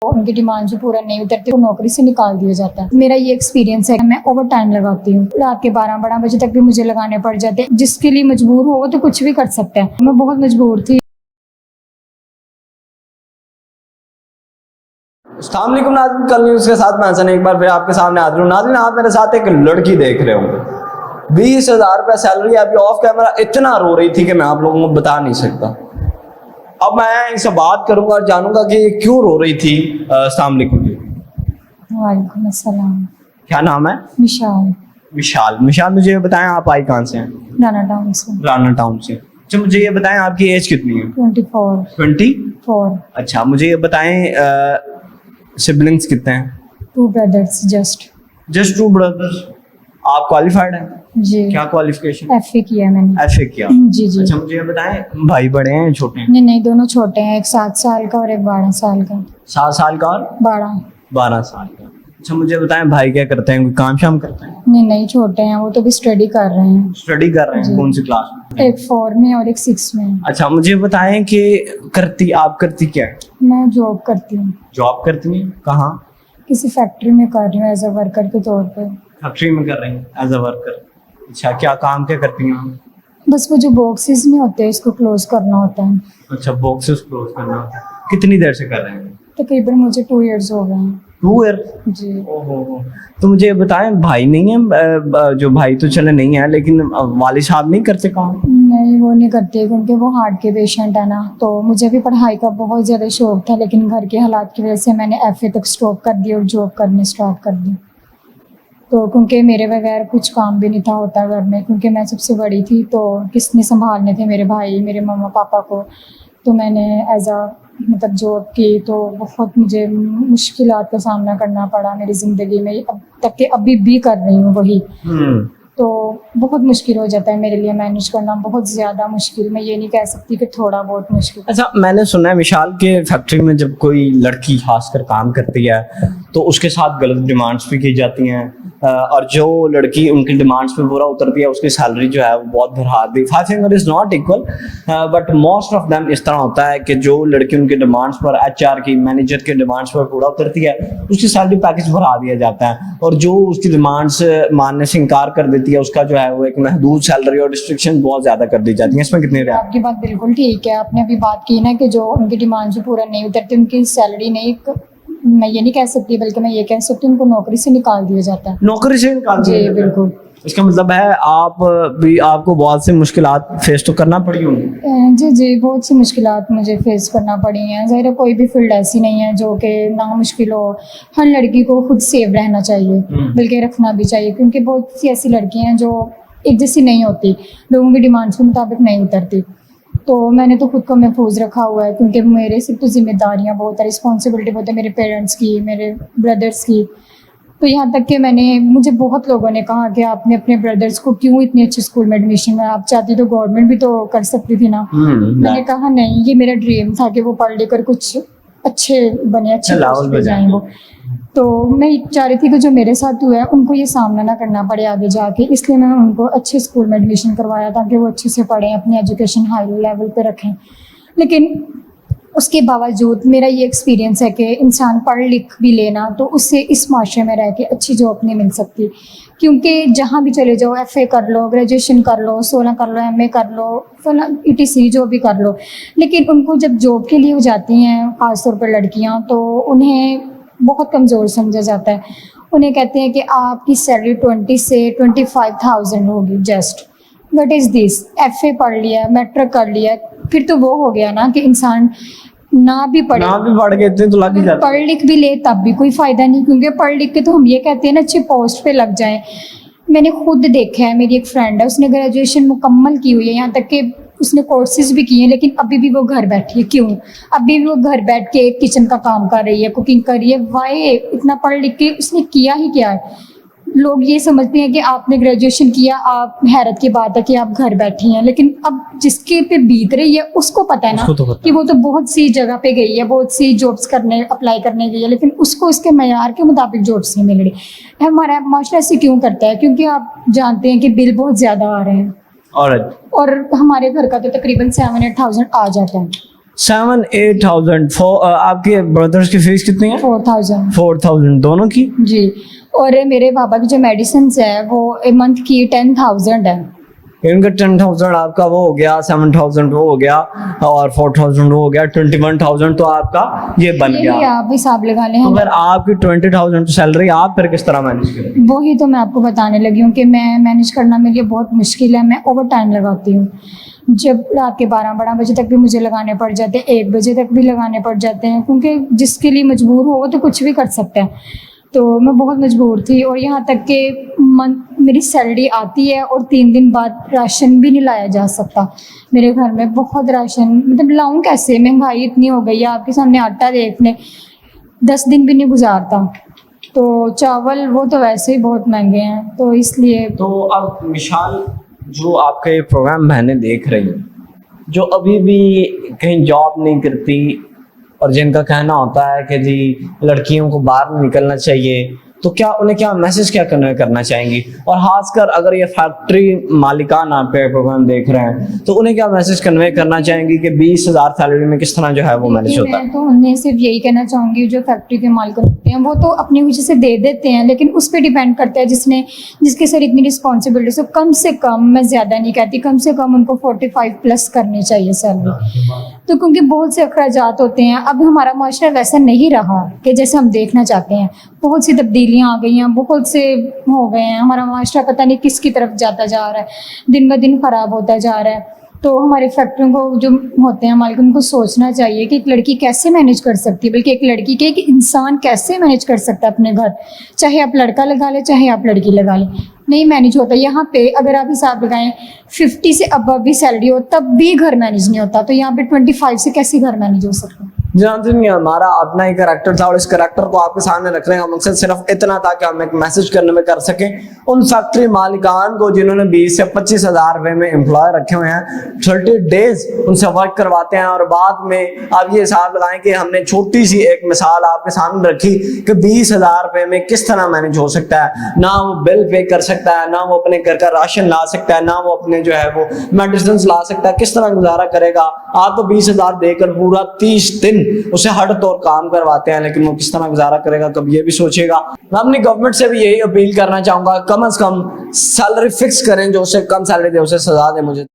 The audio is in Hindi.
उनकी डिमांड जो पूरा नहीं उतरती, वो नौकरी से निकाल दिया जाता है। मेरा ये एक्सपीरियंस है। मैं ओवर टाइम लगाती हूँ, रात के 12 बजे तक भी मुझे लगाने पड़ जाते हैं। जिसके लिए मजबूर हो वो तो कुछ भी कर सकता है। मैं बहुत मजबूर थी। अस्सलाम वालेकुम नाज़रीन, कल न्यूज़ के साथ मैं हसन एक बार फिर आपके सामने हाजिर हूँ। नाज़रीन, आप मेरे साथ एक लड़की देख रहे होंगे, 20,000 रुपये सैलरी। अभी ऑफ कैमरा इतना रो रही थी कि मैं आप लोगों को बता नहीं सकता। अब मैं इनसे बात करूंगा और जानूंगा कि ये क्यों रो रही थी। अस्सलाम वालेकुम जी। वालेकुम अस्सलाम। क्या नाम है? विशाल। विशाल। विशाल, मुझे ये बताएं आप आई कहाँ से हैं? राना टाउन से। राना टाउन से। अच्छा, मुझे ये बताएं आपकी एज कितनी है? 24। 24। अच्छा, मुझे ये बताएं सिबलिंग्स कितने हैं? 2 ब्रदर्स जस्ट 2 ब्रदर्स। आप क्वालिफाइड हैं? जी। क्या क्वालिफिकेशन? FA किया है मैंने। FA किया। जी जी। अच्छा, मुझे ये बताएं भाई बड़े हैं छोटे हैं? नहीं नहीं, दोनों छोटे हैं। एक 7 साल का और एक 12 साल का। 7 साल का और 12 साल का। अच्छा, मुझे बताएं भाई क्या करते हैं? कोई काम शाम करते हैं? नहीं नहीं, छोटे हैं वो तो भी स्टडी कर रहे हैं। स्टडी कर रहे हैं? जी। कौन सी क्लास में? एक 4 में और एक 6 में। अच्छा, मुझे बताएं कि आप करती क्या है? मैं जॉब करती हूँ। जॉब करती हैं? कहाँ? किसी फैक्ट्री में कर रही हूँ एज अ वर्कर के तौर पे। फैक्ट्री में कर रही हैं एज अ वर्कर। अच्छा, क्या काम क्या करती हैं आप? बस वो जो बॉक्सेस नहीं होते इसको क्लोज करना होता है। अच्छा, बॉक्सेस क्लोज करना होता है। कितनी देर से कर रहे हैं? तकरीबन मुझे 2 इयर्स हो गए हैं। 2 ईयर? जी। ओहो। तो मुझे ये बताएं, भाई नहीं है? जो भाई तो चले नहीं है, लेकिन वालिद साहब नहीं करते काम? नहीं, वो नहीं करते क्योंकि वो हार्ट के पेशेंट है ना। तो मुझे भी पढ़ाई का बहुत ज़्यादा शौक था, लेकिन घर के हालात की वजह से मैंने FA तक स्टॉप कर दी और जॉब करने स्टार्ट कर दी। तो क्योंकि मेरे बगैर कुछ काम भी नहीं था होता घर में, क्योंकि मैं सबसे बड़ी थी, तो किसने संभालने थे मेरे भाई मेरे मम्मा पापा को। तो मैंने एज अ मतलब जॉब की, तो बहुत मुझे मुश्किलात का सामना करना पड़ा मेरी ज़िंदगी में। अब तक के अभी भी कर रही हूँ वही। तो बहुत मुश्किल हो जाता है मेरे लिए मैनेज करना, बहुत ज़्यादा मुश्किल। मैं ये नहीं कह सकती कि थोड़ा बहुत मुश्किल। अच्छा, मैंने सुना है विशाल के फैक्ट्री में जब कोई लड़की खासकर काम करती है तो उसके साथ गलत डिमांड्स भी की जाती हैं, और जो लड़की उनकी डिमांड्स पे पूरा उतरती है उसकी सैलरी जो है वो बहुत बढ़ा दी। I think is not equal, but most of them इस तरह होता है कि जो लड़की उनके डिमांड्स पर, HR की, मैनेजर के डिमांड्स पर पूरा उतरती है उसकी सैलरी पैकेज बढ़ा दिया जाता है, और जो उसकी डिमांड्स मानने से इनकार कर देती है उसका जो है वो एक महदूद सैलरी और रिस्ट्रिक्शन बहुत ज्यादा कर दी जाती है। इसमें कितनी राय? आपकी बात बिल्कुल ठीक है। आपने अभी बात की ना कि जो उनकी डिमांड जो पूरा नहीं उतरती, उनकी सैलरी नहीं, मैं ये नहीं कह सकती बल्कि मैं ये कह सकती हूँ उनको नौकरी से निकाल दिया जाता है। नौकरी से निकाल दिया जी जाता है? बिल्कुल। इसका मतलब है आपको बहुत सी मुश्किलात फेस तो करना पड़ी होंगी। जी जी, बहुत सी मुश्किलात मुझे फेस करना पड़ी हैं। ज़ाहिर है कोई भी फील्ड ऐसी नहीं है जो कि ना मुश्किल हो। हर लड़की को खुद सेफ रहना चाहिए, बल्कि रखना भी चाहिए, क्योंकि बहुत सी ऐसी लड़कियां हैं जो एक जैसी नहीं होती, लोगों की डिमांड्स के मुताबिक नहीं उतरती। तो मैंने तो खुद को महफूज रखा हुआ है, क्योंकि मेरे सिर्फ तो जिम्मेदारियाँ बहुत है, रिस्पॉन्सिबिलिटी बहुत है मेरे पेरेंट्स की, मेरे ब्रदर्स की। तो यहाँ तक कि मुझे बहुत लोगों ने कहा कि आपने अपने ब्रदर्स को क्यों इतने अच्छे स्कूल में एडमिशन में, आप चाहती तो गवर्नमेंट भी तो कर सकती थी ना। मैंने कहा नहीं, ये मेरा ड्रीम था कि वो पढ़ लिखकर कुछ अच्छे बने, अच्छे पोस्ट पे जाएं वो। तो मैं चाह रही थी कि जो मेरे साथ हुआ है उनको ये सामना ना करना पड़े आगे जाके, इसलिए मैं उनको अच्छे स्कूल में एडमिशन करवाया ताकि वो अच्छे से पढ़ें, अपनी एजुकेशन हाई लेवल पे रखें। लेकिन उसके बावजूद मेरा ये एक्सपीरियंस है कि इंसान पढ़ लिख भी लेना तो उससे इस माशरे में रह के अच्छी जॉब नहीं मिल सकती, क्योंकि जहाँ भी चले जाओ, FA कर लो, ग्रेजुएशन कर लो, 16 कर लो, MA कर लो, ETC जो भी कर लो, लेकिन उनको जब जॉब के लिए हो जाती हैं ख़ासतौर पर लड़कियाँ, तो उन्हें बहुत कमज़ोर समझा जाता है। उन्हें कहते हैं कि आपकी सैलरी 20 से 25,000 होगी just. What is this? FA पढ़ लिया, मैट्रिक कर लिया, फिर तो वो हो गया ना कि इंसान ना भी पढ़ के इतने तो लग ही जाते, पढ़ लिख भी ले तब भी कोई फ़ायदा नहीं, क्योंकि पढ़ लिख के तो हम ये कहते हैं ना अच्छी पोस्ट पे लग जाएं। मैंने खुद देखा है, मेरी एक फ्रेंड है, उसने ग्रेजुएशन मुकम्मल की हुई है, यहाँ तक कि उसने कोर्सेज भी किए हैं, लेकिन अभी भी वो घर बैठी है। क्यों? अभी भी वो घर बैठ के किचन का काम कर रही है, कुकिंग कर रही है। वाई? इतना पढ़ लिख के उसने किया ही क्या है? लोग ये समझते हैं कि आपने ग्रेजुएशन किया, आप हैरत की बात है कि आप घर बैठी हैं, लेकिन अब जिसके पे बीत रही है उसको पता है ना कि वो तो बहुत सी जगह पे गई है, बहुत सी जॉब्स करने अप्लाई करने गई है, लेकिन उसको उसके मयार के मुताबिक जॉब्स नहीं मिल रही। हमारा माशरा ऐसे क्यों करता है? क्योंकि आप जानते हैं कि बिल बहुत ज़्यादा आ रहे हैं, और हमारे घर का तो तकरीबन 7-8 थाउजेंड आ जाता है। 7-8,000 आपके ब्रदर्स की फीस कितनी है? 4,000 4,000 दोनों की? जी। और मेरे पापा की जो मेडिसिन है वो ए मंथ की 10,000 है। इनका 10,000 आपका वो हो गया, 7,000 वो हो गया और 4,000 वो हो गया, 21,000 तो आपका ये बन ये गया। आप हिसाब लगा लें। तो अगर आपकी 20,000 सैलरी, आप फिर किस तरह मैनेज करेंगे? वही तो मैं आपको बताने लगी हूँ कि मैं मैनेज करना मेरे लिए बहुत मुश्किल है। मैं ओवर टाइम लगाती हूँ, जब रात के 12 बजे तक भी मुझे लगाने पड़ जाते हैं, 1 बजे तक भी लगाने पड़ जाते हैं, क्योंकि जिसके लिए मजबूर हो वो तो कुछ भी कर सकता है। तो मैं बहुत मजबूर थी और यहाँ तक कि मेरी सैलरी आती है और 3 दिन बाद राशन भी नहीं लाया जा सकता। मेरे घर में बहुत राशन, मतलब लाऊं कैसे, महंगाई इतनी हो गई है। आपके सामने आटा देख लें, 10 दिन भी नहीं गुजारता। तो चावल वो तो वैसे ही बहुत महंगे हैं, तो इसलिए। तो अब विशाल, जो आपका ये प्रोग्राम बहनें देख रही हैं, जो अभी भी कहीं जॉब नहीं करती और जिनका कहना होता है कि जी लड़कियों को बाहर नहीं निकलना चाहिए, तो क्या उन्हें क्या मैसेज क्या करना चाहेंगी? और खासकर अगर ये फैक्ट्री मालिकान आप पे प्रोग्राम देख रहे हैं तो उन्हें क्या मैसेज कन्वे करना चाहेंगी कि 20,000 सैलरी में किस तरह जो है वो मैनेज होता है? मैं तो उन्हें सिर्फ यही कहना चाहूँगी, जो फैक्ट्री के मालिक होते हैं वो तो अपनी वजह से दे देते हैं, लेकिन उस पर डिपेंड करता है जिसके सर इतनी रिस्पॉन्सिबिलिटी। सो कम से कम, मैं ज़्यादा नहीं कहती, कम से कम उनको 45+ करनी चाहिए सैलरी। तो क्योंकि बहुत से अखराजात होते हैं। अब हमारा माशरा वैसा नहीं रहा कि जैसे हम देखना चाहते हैं। बहुत सी तब्दीलियाँ आ गई हैं, बहुत से हो गए हैं। हमारा माशरा पता नहीं किसकी तरफ जाता जा रहा है, दिन ब दिन ख़राब होता जा रहा है। तो हमारे फैक्ट्रियों को जो होते हैं मालिक, उनको सोचना चाहिए कि एक लड़की कैसे मैनेज कर सकती है, बल्कि एक लड़की के, एक इंसान कैसे मैनेज कर सकता है अपने घर। चाहे आप लड़का लगा लें, चाहे आप लड़की लगा लें, नहीं मैनेज होता। यहाँ पे अगर आप हिसाब लगाएं 50 से अबव भी सैलरी हो तब भी घर मैनेज नहीं होता, तो यहाँ पे 25 से कैसे घर मैनेज हो सकता है? जानते नहीं, हमारा अपना ही कैरेक्टर था और इस कैरेक्टर को आपके सामने रखने का मकसद सिर्फ इतना था कि हम एक मैसेज करने में कर सकें उन फैक्ट्री मालिकान को जिन्होंने 20 से 25,000 रुपए में एम्प्लॉय रखे हुए हैं, 30 डेज उनसे वर्क करवाते हैं और बाद में आप ये हिसाब लगाएं कि हमने छोटी सी एक मिसाल आपके सामने रखी कि 20,000 रुपए में किस तरह मैनेज हो सकता है। ना वो बिल पे कर सकता है, ना वो अपने घर का राशन ला सकता है, ना वो अपने जो है वो मेडिसिन ला सकता है, किस तरह गुजारा करेगा। आप तो 20,000 देकर पूरा 30 दिन उसे हर तौर काम करवाते हैं, लेकिन वो किस तरह गुजारा करेगा कभी ये भी सोचेगा। मैं अपनी गवर्नमेंट से भी यही अपील करना चाहूंगा, कम से कम सैलरी फिक्स करें, जो उसे कम सैलरी दे उसे सजा दे। मुझे